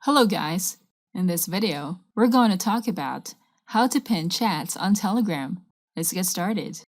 Hello guys! In this video, we're going to talk about how to pin chats on Telegram. Let's get started.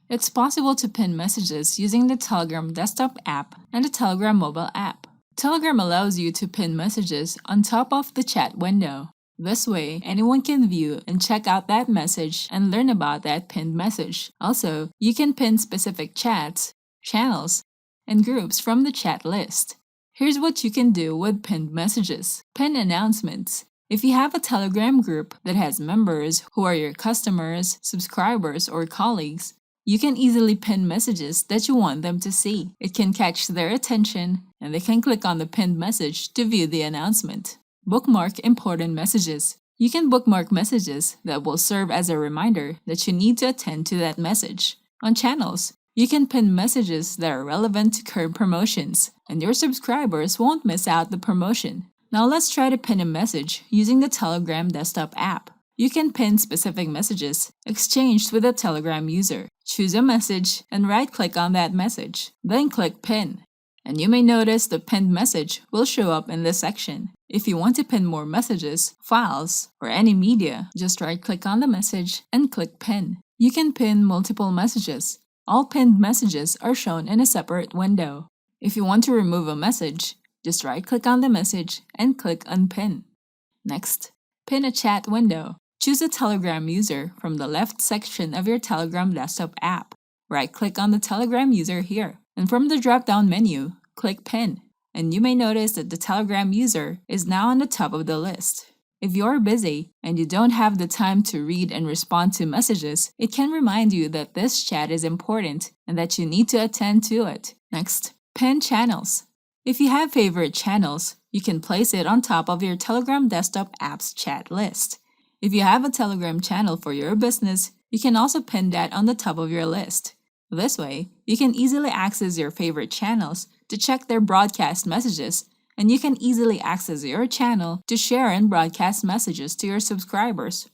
It's possible to pin messages using the Telegram desktop app and the Telegram mobile app. Telegram allows you to pin messages on top of the chat window. This way, anyone can view and check out that message and learn about that pinned message. Also, you can pin specific chats, channels, and groups from the chat list. Here's what you can do with pinned messages. Pin announcements. If you have a Telegram group that has members who are your customers, subscribers, or colleagues, you can easily pin messages that you want them to see. It can catch their attention, and they can click on the pinned message to view the announcement. Bookmark important messages. You can bookmark messages that will serve as a reminder that you need to attend to that message. On channels, you can pin messages that are relevant to current promotions, and your subscribers won't miss out the promotion. Now let's try to pin a message using the Telegram desktop app. You can pin specific messages exchanged with a Telegram user. Choose a message and right-click on that message, then click Pin. And you may notice the pinned message will show up in this section. If you want to pin more messages, files, or any media, just right-click on the message and click Pin. You can pin multiple messages. All pinned messages are shown in a separate window. If you want to remove a message, just right-click on the message and click Unpin. Next, pin a chat window. Choose a Telegram user from the left section of your Telegram desktop app. Right-click on the Telegram user here, and from the drop-down menu, click Pin. And you may notice that the Telegram user is now on the top of the list. If you're busy and you don't have the time to read and respond to messages, it can remind you that this chat is important and that you need to attend to it. Next, pin channels. If you have favorite channels, you can place it on top of your Telegram desktop app's chat list. If you have a Telegram channel for your business, you can also pin that on the top of your list. This way, you can easily access your favorite channels to check their broadcast messages, and you can easily access your channel to share and broadcast messages to your subscribers.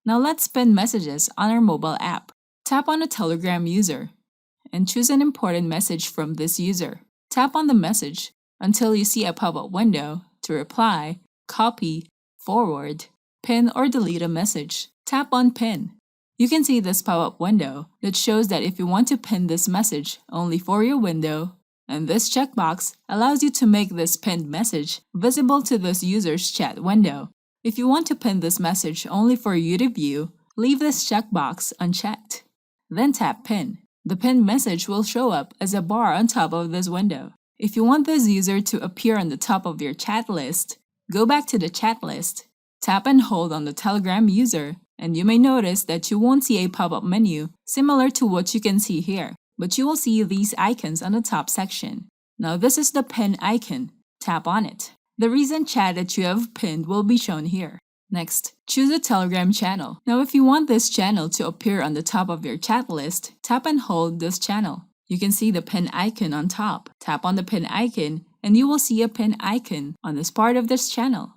Now let's pin messages on our mobile app. Tap on a Telegram user and choose an important message from this user. Tap on the message until you see a pop-up window to reply, copy, forward, pin, or delete a message. Tap on Pin. You can see this pop-up window that shows that if you want to pin this message only for your window, and this checkbox allows you to make this pinned message visible to this user's chat window. If you want to pin this message only for you to view, leave this checkbox unchecked. Then tap Pin. The pinned message will show up as a bar on top of this window. If you want this user to appear on the top of your chat list, go back to the chat list, tap and hold on the Telegram user, and you may notice that you won't see a pop-up menu similar to what you can see here, but you will see these icons on the top section. Now this is the pin icon. Tap on it. The recent chat that you have pinned will be shown here. Next, choose a Telegram channel. Now if you want this channel to appear on the top of your chat list, tap and hold this channel. You can see the pin icon on top. Tap on the pin icon and you will see a pin icon on this part of this channel.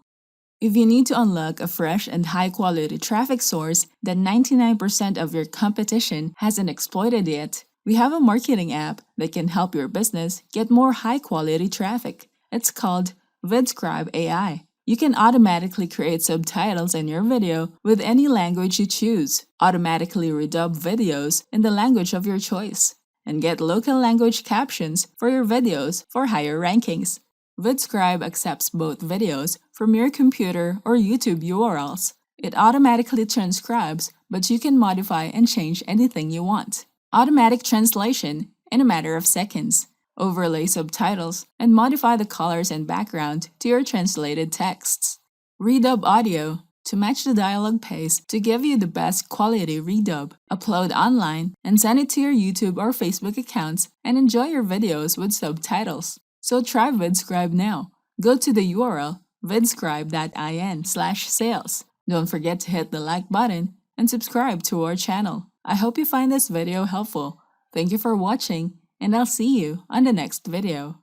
If you need to unlock a fresh and high-quality traffic source that 99% of your competition hasn't exploited yet, we have a marketing app that can help your business get more high-quality traffic. It's called Vidscribe AI. You can automatically create subtitles in your video with any language you choose, automatically redub videos in the language of your choice, and get local language captions for your videos for higher rankings. Vidscribe accepts both videos from your computer or YouTube URLs. It automatically transcribes, but you can modify and change anything you want. Automatic translation in a matter of seconds. Overlay subtitles and modify the colors and background to your translated texts. Redub audio to match the dialogue pace to give you the best quality redub. Upload online and send it to your YouTube or Facebook accounts and enjoy your videos with subtitles. So try Vidscribe now. Go to the URL vidscribe.in/sales. Don't forget to hit the like button and subscribe to our channel. I hope you find this video helpful. Thank you for watching, and I'll see you on the next video.